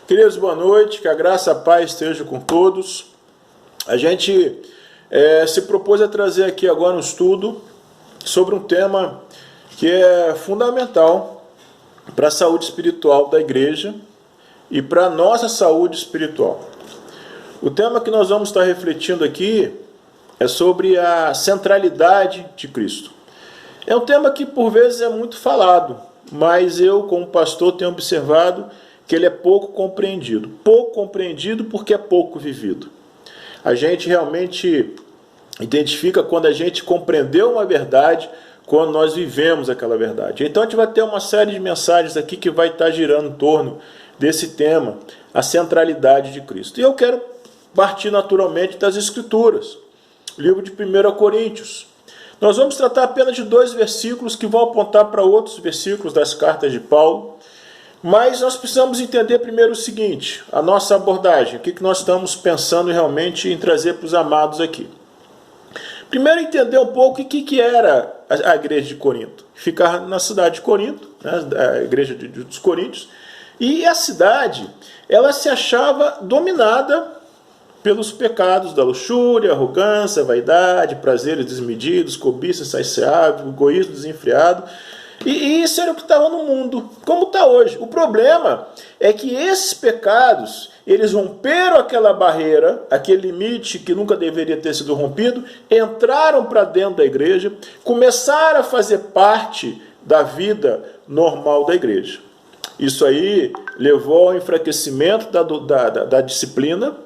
Queridos, boa noite, que a graça e a paz estejam com todos. A gente se propôs a trazer aqui agora um estudo sobre um tema que é fundamental para a saúde espiritual da igreja e para a nossa saúde espiritual. O tema que nós vamos estar refletindo aqui é sobre a centralidade de Cristo. É um tema que por vezes é muito falado, mas eu, como pastor, tenho observado que ele é pouco compreendido. Pouco compreendido porque é pouco vivido. A gente realmente identifica quando a gente compreendeu uma verdade, quando nós vivemos aquela verdade. Então a gente vai ter uma série de mensagens aqui que vai estar girando em torno desse tema, a centralidade de Cristo. E eu quero partir naturalmente das Escrituras. Livro de 1 Coríntios. Nós vamos tratar apenas de 2 versículos que vão apontar para outros versículos das cartas de Paulo. Mas nós precisamos entender primeiro o seguinte, a nossa abordagem, o que nós estamos pensando realmente em trazer para os amados aqui. Primeiro entender um pouco o que era a igreja de Corinto. Ficar na cidade de Corinto, né, a igreja dos Coríntios, e a cidade, ela se achava dominada pelos pecados da luxúria, arrogância, vaidade, prazeres desmedidos, cobiça insaciável, egoísmo desenfreado. E isso era o que estava no mundo, como está hoje. O problema é que esses pecados, eles romperam aquela barreira, aquele limite que nunca deveria ter sido rompido, entraram para dentro da igreja, começaram a fazer parte da vida normal da igreja. Isso aí levou ao enfraquecimento da disciplina.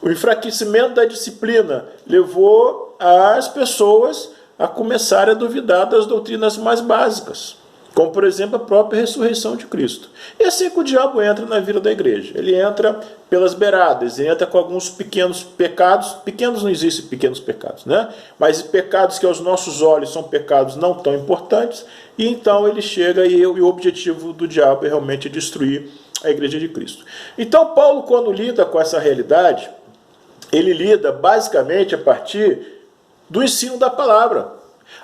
O enfraquecimento da disciplina levou as pessoas a começar a duvidar das doutrinas mais básicas, como, por exemplo, a própria ressurreição de Cristo. E assim que o diabo entra na vida da igreja. Ele entra pelas beiradas, ele entra com alguns pequenos pecados. Pequenos não existem pequenos pecados, né? Mas pecados que aos nossos olhos são pecados não tão importantes, e então ele chega e o objetivo do diabo é realmente destruir a igreja de Cristo. Então Paulo, quando lida com essa realidade, ele lida basicamente a partir do ensino da palavra.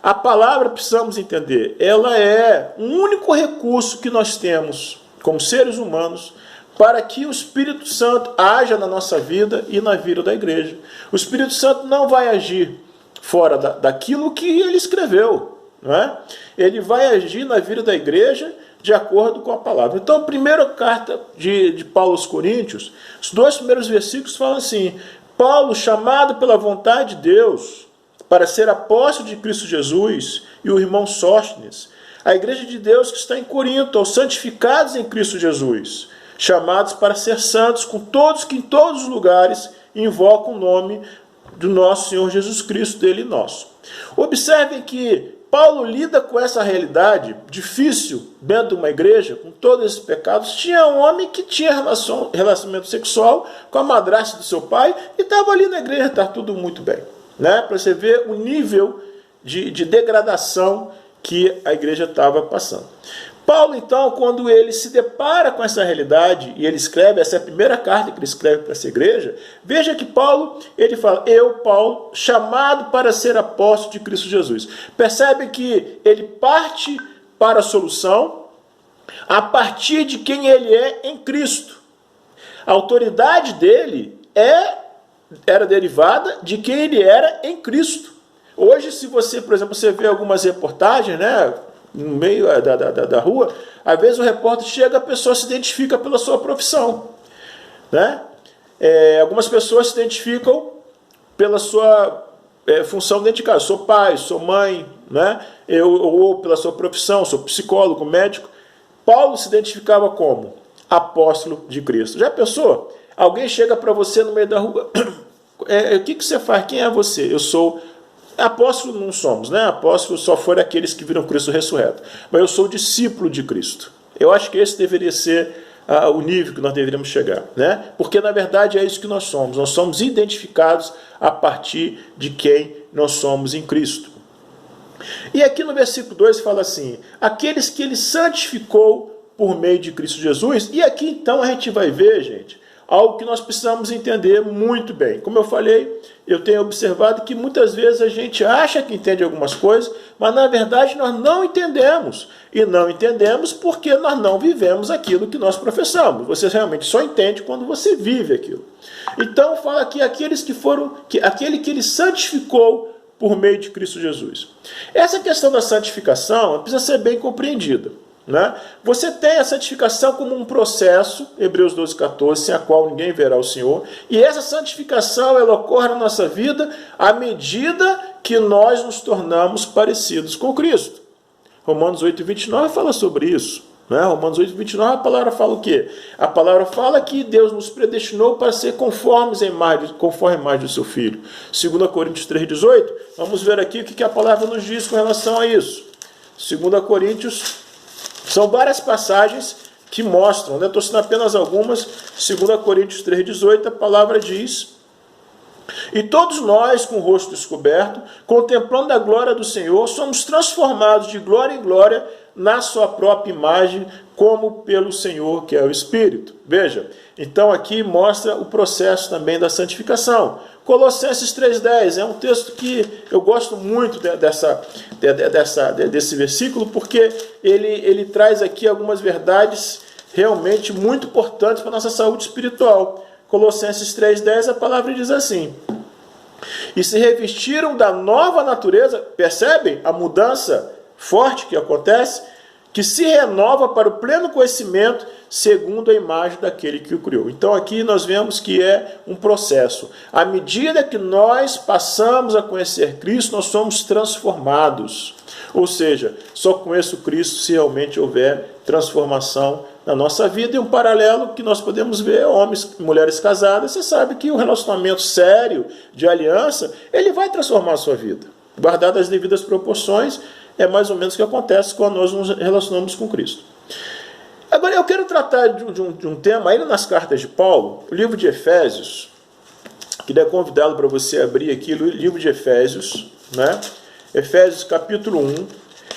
A palavra, precisamos entender, ela é o único recurso que nós temos como seres humanos para que o Espírito Santo haja na nossa vida e na vida da igreja. O Espírito Santo não vai agir fora daquilo que ele escreveu, não é? Ele vai agir na vida da igreja de acordo com a palavra. Então, a primeira carta de Paulo aos Coríntios, os 2 primeiros versículos falam assim: Paulo, chamado pela vontade de Deus para ser apóstolo de Cristo Jesus, e o irmão Sóstenes, a igreja de Deus que está em Corinto, aos santificados em Cristo Jesus, chamados para ser santos, com todos que em todos os lugares invocam o nome do nosso Senhor Jesus Cristo, dele e nosso. Observem que Paulo lida com essa realidade difícil dentro de uma igreja, com todos esses pecados. Tinha um homem que tinha relacionamento sexual com a madrasta do seu pai e estava ali na igreja, está tudo muito bem, né? Para você ver o nível de degradação que a igreja estava passando. Paulo, então, quando ele se depara com essa realidade, e ele escreve, essa é a primeira carta que ele escreve para essa igreja, veja que Paulo, ele fala: eu, Paulo, chamado para ser apóstolo de Cristo Jesus. Percebe que ele parte para a solução a partir de quem ele é em Cristo. A autoridade dele era derivada de quem ele era em Cristo. Hoje, se você, por exemplo, você vê algumas reportagens, né, no meio da rua, às vezes o repórter chega, a pessoa se identifica pela sua profissão, né? Algumas pessoas se identificam pela sua função dentro de casa. Sou pai, sou mãe, né? Ou pela sua profissão, sou psicólogo, médico. Paulo se identificava como apóstolo de Cristo. Já pensou? Alguém chega para você no meio da rua, o que você faz? Quem é você? Eu sou apóstolo, não somos, né? Apóstolo só foram aqueles que viram Cristo ressurreto. Mas eu sou discípulo de Cristo. Eu acho que esse deveria ser o nível que nós deveríamos chegar, né? Porque na verdade é isso que nós somos. Nós somos identificados a partir de quem nós somos em Cristo. E aqui no versículo 2 fala assim: aqueles que ele santificou por meio de Cristo Jesus. E aqui então a gente vai ver, gente, algo que nós precisamos entender muito bem. Como eu falei, eu tenho observado que muitas vezes a gente acha que entende algumas coisas, mas na verdade nós não entendemos. E não entendemos porque nós não vivemos aquilo que nós professamos. Você realmente só entende quando você vive aquilo. Então fala aqui aquele que ele santificou por meio de Cristo Jesus. Essa questão da santificação precisa ser bem compreendida. Né? Você tem a santificação como um processo, Hebreus 12:14, sem a qual ninguém verá o Senhor, e essa santificação ela ocorre na nossa vida à medida que nós nos tornamos parecidos com Cristo. Romanos 8:29 fala sobre isso. Né? Romanos 8:29 a palavra fala o quê? A palavra fala que Deus nos predestinou para ser conforme a imagem do seu Filho. 2 Coríntios 3:18, vamos ver aqui o que a palavra nos diz com relação a isso. 2 Coríntios, são várias passagens que mostram, estou citando apenas algumas. 2 Coríntios 3:18, a palavra diz: e todos nós, com o rosto descoberto, contemplando a glória do Senhor, somos transformados de glória em glória na sua própria imagem, como pelo Senhor, que é o Espírito. Veja, então aqui mostra o processo também da santificação. Colossenses 3:10 é um texto que eu gosto muito desse versículo, porque ele traz aqui algumas verdades realmente muito importantes para a nossa saúde espiritual. Colossenses 3:10, a palavra diz assim: e se revestiram da nova natureza, percebem a mudança forte que acontece, que se renova para o pleno conhecimento, segundo a imagem daquele que o criou. Então aqui nós vemos que é um processo. À medida que nós passamos a conhecer Cristo, nós somos transformados. Ou seja, só conheço Cristo se realmente houver transformação na nossa vida. E um paralelo que nós podemos ver, homens e mulheres casadas, você sabe que o relacionamento sério de aliança, ele vai transformar a sua vida. Guardadas as devidas proporções, é mais ou menos o que acontece quando nós nos relacionamos com Cristo. Agora eu quero tratar de um tema, ainda nas cartas de Paulo, o livro de Efésios. Queria convidá-lo para você abrir aqui o livro de Efésios, né? Efésios capítulo 1.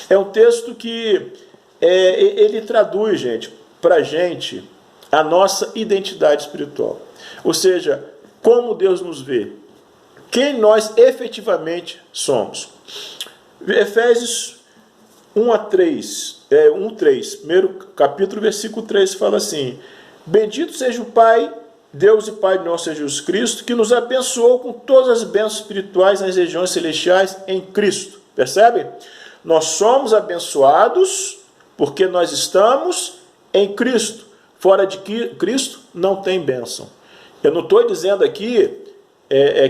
É um texto que ele traduz, gente, para a gente a nossa identidade espiritual. Ou seja, como Deus nos vê, quem nós efetivamente somos. Efésios 1:3, primeiro capítulo, versículo 3, fala assim: bendito seja o Pai, Deus e Pai de nosso Jesus Cristo, que nos abençoou com todas as bênçãos espirituais nas regiões celestiais em Cristo. Percebe? Nós somos abençoados porque nós estamos em Cristo. Fora de Cristo não tem bênção. Eu não estou dizendo aqui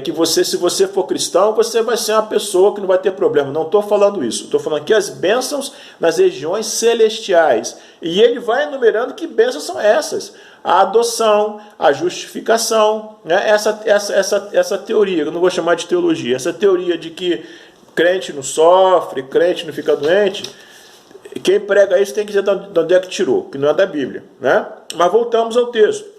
que se você for cristão, você vai ser uma pessoa que não vai ter problema. Não estou falando isso. Estou falando aqui as bênçãos nas regiões celestiais. E ele vai enumerando que bênçãos são essas. A adoção, a justificação, né? Essa teoria, eu não vou chamar de teologia, essa teoria de que crente não sofre, crente não fica doente, quem prega isso tem que dizer de onde é que tirou, que não é da Bíblia, né? Mas voltamos ao texto.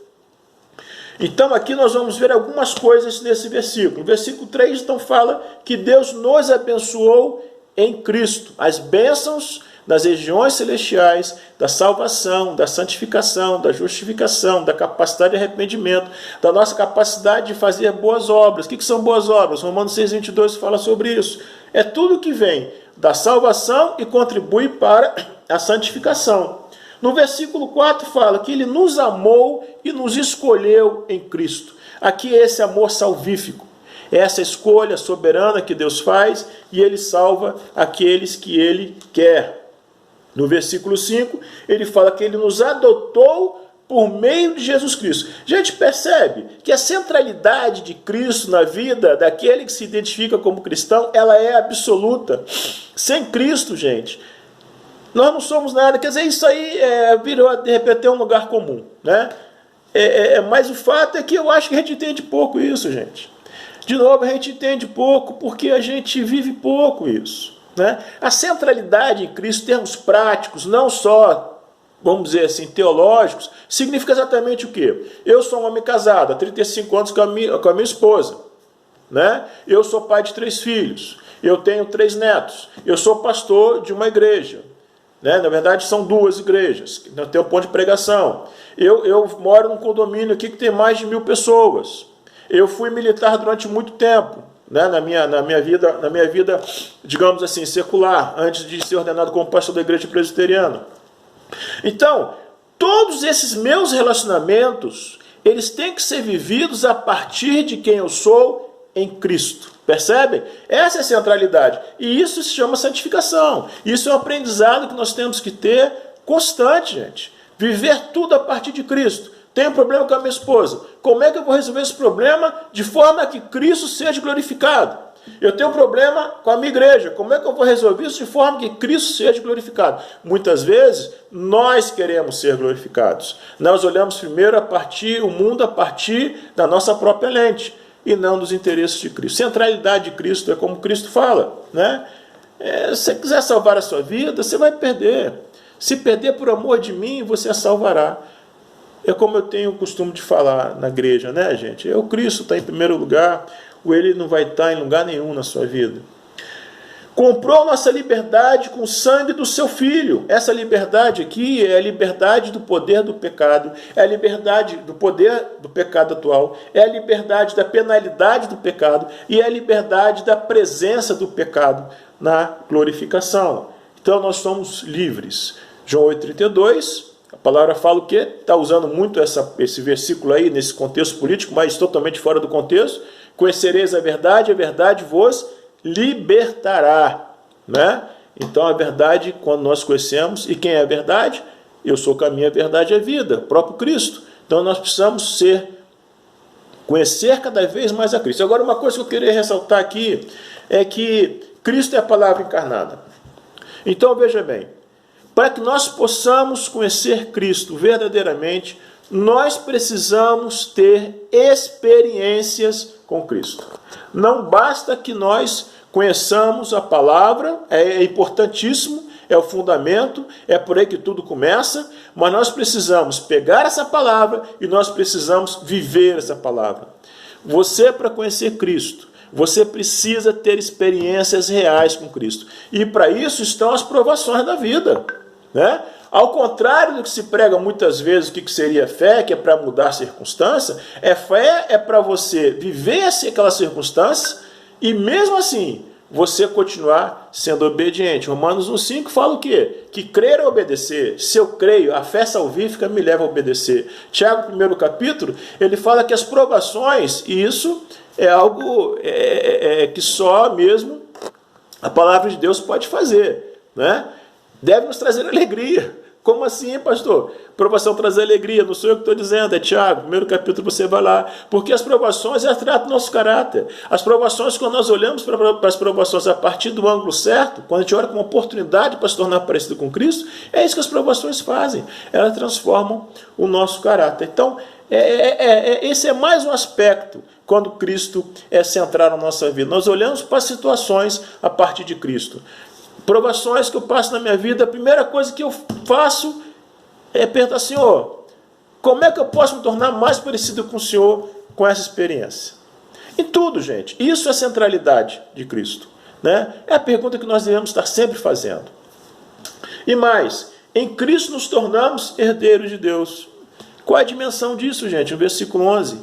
Então aqui nós vamos ver algumas coisas nesse versículo. O versículo 3 então fala que Deus nos abençoou em Cristo. As bênçãos nas regiões celestiais, da salvação, da santificação, da justificação, da capacidade de arrependimento, da nossa capacidade de fazer boas obras. O que são boas obras? Romanos 6:22 fala sobre isso. É tudo que vem da salvação e contribui para a santificação. No versículo 4 fala que ele nos amou e nos escolheu em Cristo. Aqui é esse amor salvífico. É essa escolha soberana que Deus faz e ele salva aqueles que ele quer. No versículo 5, ele fala que ele nos adotou por meio de Jesus Cristo. Gente, percebe que a centralidade de Cristo na vida daquele que se identifica como cristão, ela é absoluta. Sem Cristo, gente, nós não somos nada. Quer dizer, isso aí virou, de repente, um lugar comum, né? Mas o fato é que eu acho que a gente entende pouco isso, gente. De novo, a gente entende pouco porque a gente vive pouco isso, né? A centralidade em Cristo, em termos práticos, não só, vamos dizer assim, teológicos, significa exatamente o quê? Eu sou um homem casado há 35 anos com a minha esposa, né? Eu sou pai de 3 filhos, eu tenho 3 netos, eu sou pastor de uma igreja. né? Na verdade, são duas igrejas, que tem um ponto de pregação. Eu moro num condomínio aqui que tem mais de 1000 pessoas. Eu fui militar durante muito tempo, né? na minha vida, digamos assim, secular, antes de ser ordenado como pastor da igreja presbiteriana. Então, todos esses meus relacionamentos, eles têm que ser vividos a partir de quem eu sou em Cristo. Percebem? Essa é a centralidade. E isso se chama santificação. Isso é um aprendizado que nós temos que ter constante, gente. Viver tudo a partir de Cristo. Tenho um problema com a minha esposa. Como é que eu vou resolver esse problema de forma que Cristo seja glorificado? Eu tenho um problema com a minha igreja. Como é que eu vou resolver isso de forma que Cristo seja glorificado? Muitas vezes, nós queremos ser glorificados. Nós olhamos primeiro o mundo a partir da nossa própria lente e não dos interesses de Cristo. Centralidade de Cristo é como Cristo fala, né? Se você quiser salvar a sua vida, você vai perder. Se perder por amor de mim, você a salvará. É como eu tenho o costume de falar na igreja, né, gente? O Cristo está em primeiro lugar, ou ele não vai estar em lugar nenhum na sua vida. Comprou nossa liberdade com o sangue do seu Filho. Essa liberdade aqui é a liberdade do poder do pecado, é a liberdade do poder do pecado atual, é a liberdade da penalidade do pecado e é a liberdade da presença do pecado na glorificação. Então nós somos livres. João 8,32, a palavra fala o quê? Está usando muito esse versículo aí nesse contexto político, mas totalmente fora do contexto. Conhecereis a verdade vos libertará, né? Então a verdade, quando nós conhecemos, e quem é a verdade? Eu sou o caminho, a verdade e a vida, o próprio Cristo. Então nós precisamos conhecer cada vez mais a Cristo. Agora, uma coisa que eu queria ressaltar aqui é que Cristo é a palavra encarnada. Então veja bem, para que nós possamos conhecer Cristo verdadeiramente, nós precisamos ter experiências com Cristo. Não basta que nós conheçamos a palavra, é importantíssimo, é o fundamento, é por aí que tudo começa, mas nós precisamos pegar essa palavra e nós precisamos viver essa palavra. Você, para conhecer Cristo, você precisa ter experiências reais com Cristo. E para isso estão as provações da vida, né? Ao contrário do que se prega muitas vezes, o que seria fé, que é para mudar a circunstância, fé é para você viver aquelas circunstâncias e mesmo assim você continuar sendo obediente. Romanos 1,5 fala o quê? Que crer é obedecer. Se eu creio, a fé salvífica me leva a obedecer. Tiago, primeiro capítulo, ele fala que as provações, e isso é algo que só mesmo a palavra de Deus pode fazer, né? Deve nos trazer alegria. Como assim, pastor? Provação traz alegria, não sou eu que estou dizendo, é Tiago, primeiro capítulo, você vai lá. Porque as provações tratam o nosso caráter. As provações, quando nós olhamos para as provações a partir do ângulo certo, quando a gente olha com uma oportunidade para se tornar parecido com Cristo, é isso que as provações fazem. Elas transformam o nosso caráter. Então, esse é mais um aspecto quando Cristo é central na nossa vida. Nós olhamos para as situações a partir de Cristo. Provações que eu passo na minha vida, a primeira coisa que eu faço é perguntar, Senhor, como é que eu posso me tornar mais parecido com o Senhor com essa experiência? Em tudo, gente. Isso é centralidade de Cristo, né? É a pergunta que nós devemos estar sempre fazendo. E mais, em Cristo nos tornamos herdeiros de Deus. Qual é a dimensão disso, gente? No versículo 11.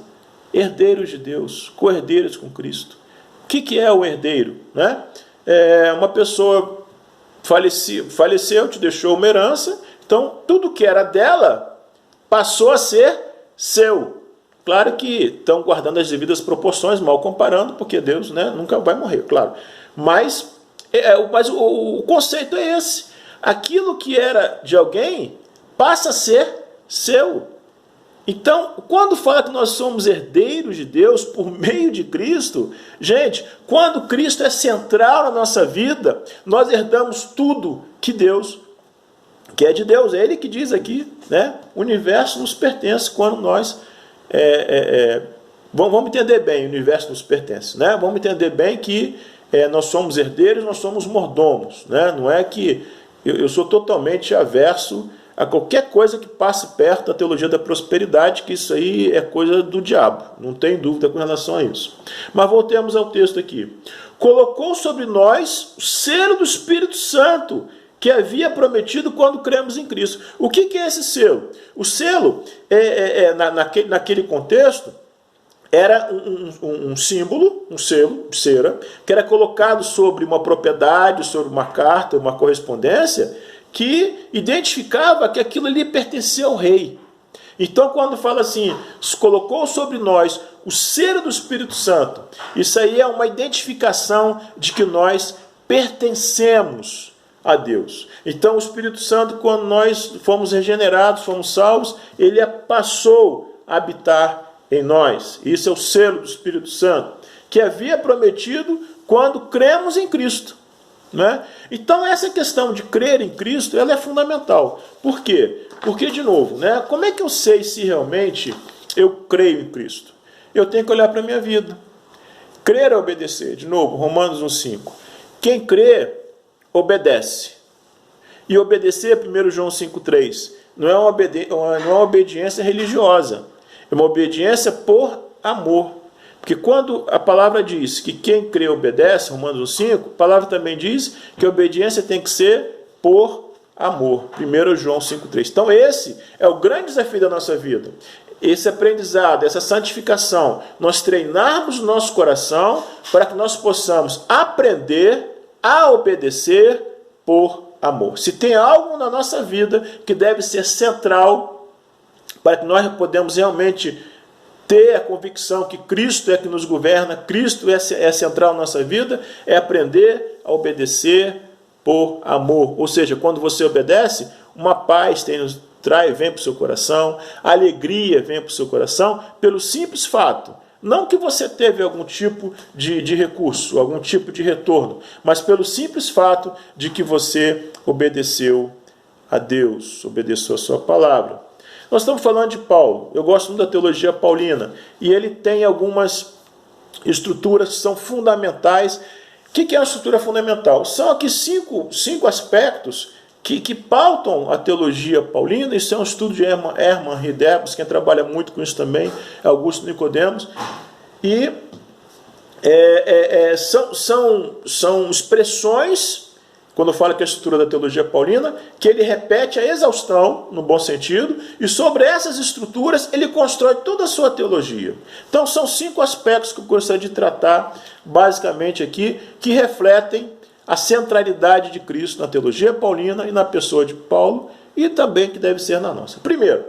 Herdeiros de Deus, co-herdeiros com Cristo. O que é o herdeiro, né? Uma pessoa faleceu, te deixou uma herança, então tudo que era dela passou a ser seu. Claro que estão guardando as devidas proporções, mal comparando, porque Deus, né, nunca vai morrer, claro. Mas o conceito é esse. Aquilo que era de alguém passa a ser seu. Então, quando fala que nós somos herdeiros de Deus por meio de Cristo, gente, quando Cristo é central na nossa vida, nós herdamos tudo que é de Deus. É Ele que diz aqui, né? O universo nos pertence quando nós... Vamos entender bem, o universo nos pertence, né? Vamos entender bem que nós somos herdeiros, nós somos mordomos, né? Não é que eu sou totalmente averso a qualquer coisa que passe perto da teologia da prosperidade, que isso aí é coisa do diabo, não tem dúvida com relação a isso. Mas voltemos ao texto aqui. Colocou sobre nós o selo do Espírito Santo, que havia prometido quando cremos em Cristo. O que é esse selo? O selo, naquele contexto, era um símbolo, um selo de cera, que era colocado sobre uma propriedade, sobre uma carta, uma correspondência, que identificava que aquilo ali pertencia ao rei. Então, quando fala assim, colocou sobre nós o selo do Espírito Santo, isso aí é uma identificação de que nós pertencemos a Deus. Então, o Espírito Santo, quando nós fomos regenerados, fomos salvos, ele passou a habitar em nós. Isso é o selo do Espírito Santo, que havia prometido quando cremos em Cristo. Né? Então, essa questão de crer em Cristo, ela é fundamental. Por quê? Porque, de novo, né, como é que eu sei se realmente eu creio em Cristo? Eu tenho que olhar para a minha vida. Crer é obedecer. De novo, Romanos 1,5. Quem crê, obedece. E obedecer, 1 João 5,3, não é uma obediência religiosa. É uma obediência por amor. Porque quando a palavra diz que quem crê obedece, Romanos 5, a palavra também diz que a obediência tem que ser por amor. 1 João 5,3. Então esse é o grande desafio da nossa vida. Esse aprendizado, essa santificação, nós treinarmos o nosso coração para que nós possamos aprender a obedecer por amor. Se tem algo na nossa vida que deve ser central para que nós podemos realmente ter a convicção que Cristo é que nos governa, Cristo é central na nossa vida, é aprender a obedecer por amor. Ou seja, quando você obedece, uma paz vem para o seu coração, a alegria vem para o seu coração, pelo simples fato, não que você teve algum tipo de recurso, algum tipo de retorno, mas pelo simples fato de que você obedeceu a Deus, obedeceu a sua palavra. Nós estamos falando de Paulo. Eu gosto muito da teologia paulina. E ele tem algumas estruturas que são fundamentais. O que é uma estrutura fundamental? São aqui cinco aspectos que pautam a teologia paulina. Isso é um estudo de Hermann Ridebus, quem trabalha muito com isso também, é Augusto Nicodemos. E são expressões, quando fala que é a estrutura da teologia paulina, que ele repete a exaustão, no bom sentido, e sobre essas estruturas ele constrói toda a sua teologia. Então são 5 aspectos que eu gostaria de tratar, basicamente aqui, que refletem a centralidade de Cristo na teologia paulina e na pessoa de Paulo, e também que deve ser na nossa. Primeiro,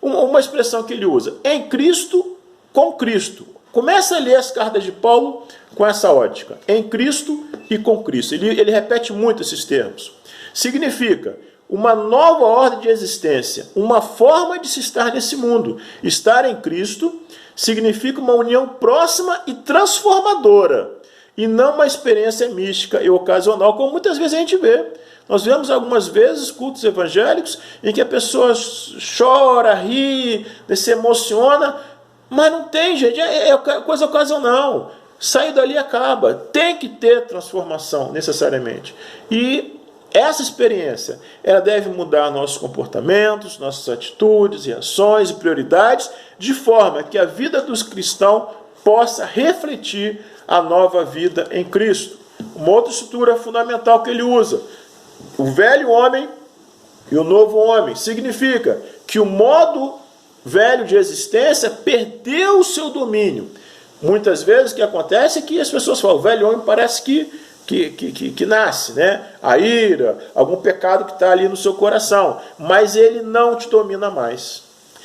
uma expressão que ele usa, em Cristo, com Cristo. Começa a ler as cartas de Paulo com essa ótica, em Cristo e com Cristo. Ele repete muito esses termos. Significa uma nova ordem de existência, uma forma de se estar nesse mundo. Estar em Cristo significa uma união próxima e transformadora, e não uma experiência mística e ocasional, como muitas vezes a gente vê. Nós vemos algumas vezes cultos evangélicos em que a pessoa chora, ri, se emociona, mas não tem, gente, é coisa ocasional. Sair dali e acaba. Tem que ter transformação, necessariamente. E essa experiência, ela deve mudar nossos comportamentos, nossas atitudes, reações e prioridades, de forma que a vida dos cristãos possa refletir a nova vida em Cristo. Uma outra estrutura fundamental que ele usa, o velho homem e o novo homem, significa que o modo velho de existência perdeu o seu domínio. Muitas vezes o que acontece é que as pessoas falam, o velho homem parece que nasce, né? A ira, algum pecado que está ali no seu coração, mas ele não te domina mais.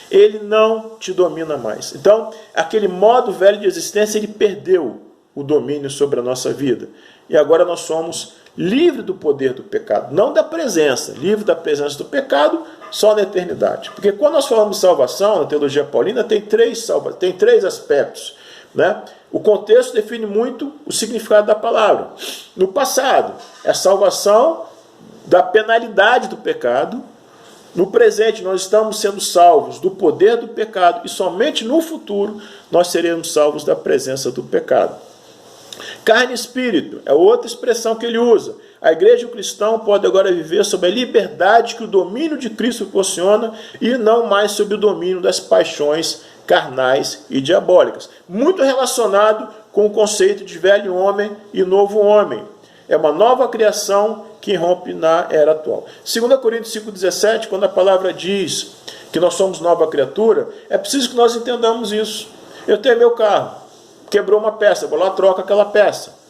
Ele não te domina mais. Então, aquele modo velho de existência, ele perdeu o domínio sobre a nossa vida. E agora nós somos livres do poder do pecado, não da presença, livre da presença do pecado só na eternidade. Porque quando nós falamos de salvação, na teologia paulina, tem três aspectos. Né? O contexto define muito o significado da palavra. No passado, é a salvação da penalidade do pecado. No presente, nós estamos sendo salvos do poder do pecado. E somente no futuro, nós seremos salvos da presença do pecado. Carne e espírito é outra expressão que ele usa. A igreja e o cristão podem agora viver sob a liberdade que o domínio de Cristo proporciona e não mais sob o domínio das paixões carnais e diabólicas. Muito relacionado com o conceito de velho homem e novo homem. é uma nova criação que rompe na era atual. 2 Coríntios 5,17, quando a palavra diz que nós somos nova criatura, é preciso que nós entendamos isso. Eu tenho meu carro, quebrou uma peça, vou lá, troco aquela peça.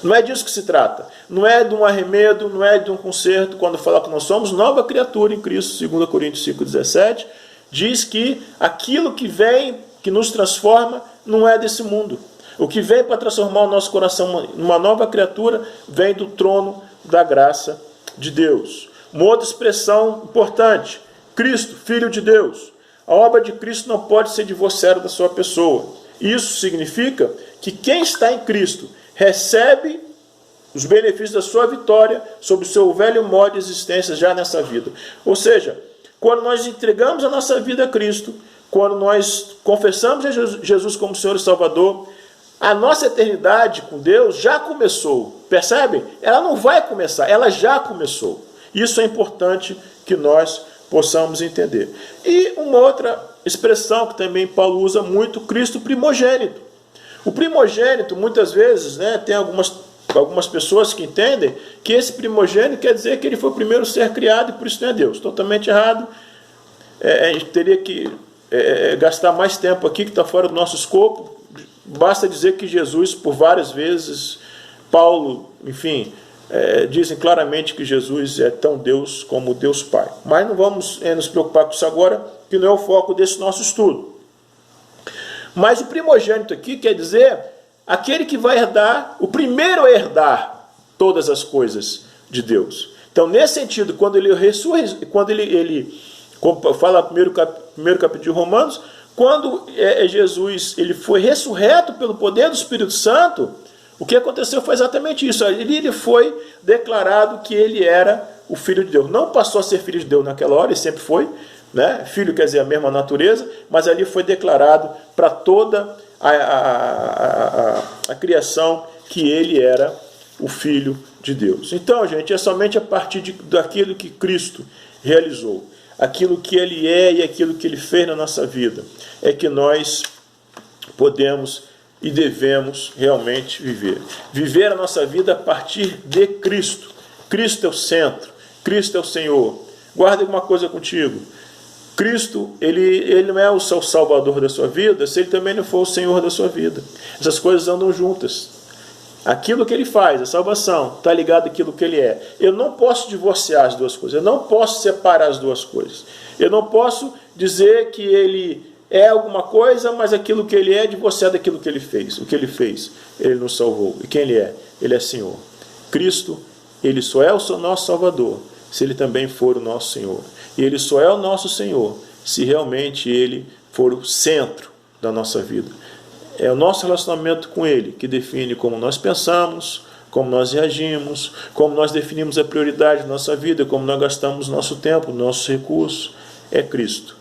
Não é disso que se trata. Não é de um arremedo, não é de um conserto. Quando fala que nós somos nova criatura em Cristo, 2 Coríntios 5,17, diz que aquilo que vem, que nos transforma, não é desse mundo. O que vem para transformar o nosso coração numa nova criatura, vem do trono da graça de Deus. Uma outra expressão importante, Cristo, Filho de Deus. A obra de Cristo não pode ser divorciada da sua pessoa. Isso significa que quem está em Cristo recebe os benefícios da sua vitória sobre o seu velho modo de existência já nessa vida. Ou seja, quando nós entregamos a nossa vida a Cristo, quando nós confessamos Jesus como Senhor e Salvador, a nossa eternidade com Deus já começou. Percebem? Ela não vai começar, ela já começou. Isso é importante que nós possamos entender. E uma outra expressão que também Paulo usa muito, Cristo primogênito. O primogênito, muitas vezes, tem algumas pessoas que entendem que esse primogênito quer dizer que ele foi o primeiro ser criado e por isso não é Deus. Totalmente errado. A gente teria que gastar mais tempo aqui, que está fora do nosso escopo. Basta dizer que Jesus, por várias vezes, Paulo, enfim, dizem claramente que Jesus é tão Deus como Deus Pai. Mas não vamos nos preocupar com isso agora, que não é o foco desse nosso estudo. Mas o primogênito aqui quer dizer aquele que vai herdar, o primeiro a herdar todas as coisas de Deus. Então, nesse sentido, quando ele fala no primeiro capítulo de Romanos, quando Jesus ele foi ressurreto pelo poder do Espírito Santo, o que aconteceu foi exatamente isso. Ele foi declarado que ele era o Filho de Deus. Não passou a ser Filho de Deus naquela hora, ele sempre foi, filho quer dizer a mesma natureza, mas ali foi declarado para toda a criação que ele era o Filho de Deus. Então, gente, é somente a partir daquilo que Cristo realizou, aquilo que ele é e aquilo que ele fez na nossa vida, é que nós podemos e devemos realmente viver. Viver a nossa vida a partir de Cristo. Cristo é o centro, Cristo é o Senhor. Guarde uma coisa contigo. Cristo, ele não é o seu salvador da sua vida, se ele também não for o Senhor da sua vida. Essas coisas andam juntas. Aquilo que ele faz, a salvação, está ligado àquilo que ele é. Eu não posso divorciar as duas coisas, eu não posso separar as duas coisas. Eu não posso dizer que ele é alguma coisa, mas aquilo que ele é divorciado daquilo que ele fez. O que ele fez, ele nos salvou. E quem ele é? Ele é Senhor. Cristo, ele só é o nosso Salvador, se ele também for o nosso Senhor. E ele só é o nosso Senhor se realmente ele for o centro da nossa vida. É o nosso relacionamento com ele que define como nós pensamos, como nós reagimos, como nós definimos a prioridade da nossa vida, como nós gastamos nosso tempo, nossos recursos. É Cristo.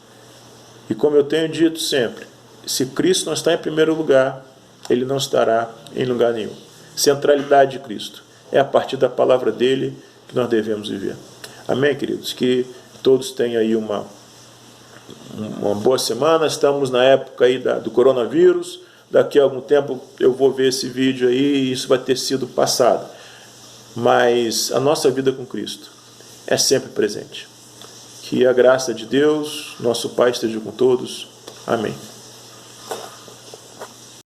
E como eu tenho dito sempre, se Cristo não está em primeiro lugar, ele não estará em lugar nenhum. Centralidade de Cristo. É a partir da palavra dele que nós devemos viver. Amém, queridos? Que todos tenham aí uma boa semana. Estamos na época aí do coronavírus. Daqui a algum tempo eu vou ver esse vídeo aí e isso vai ter sido passado. Mas a nossa vida com Cristo é sempre presente. Que a graça de Deus, nosso Pai, esteja com todos. Amém.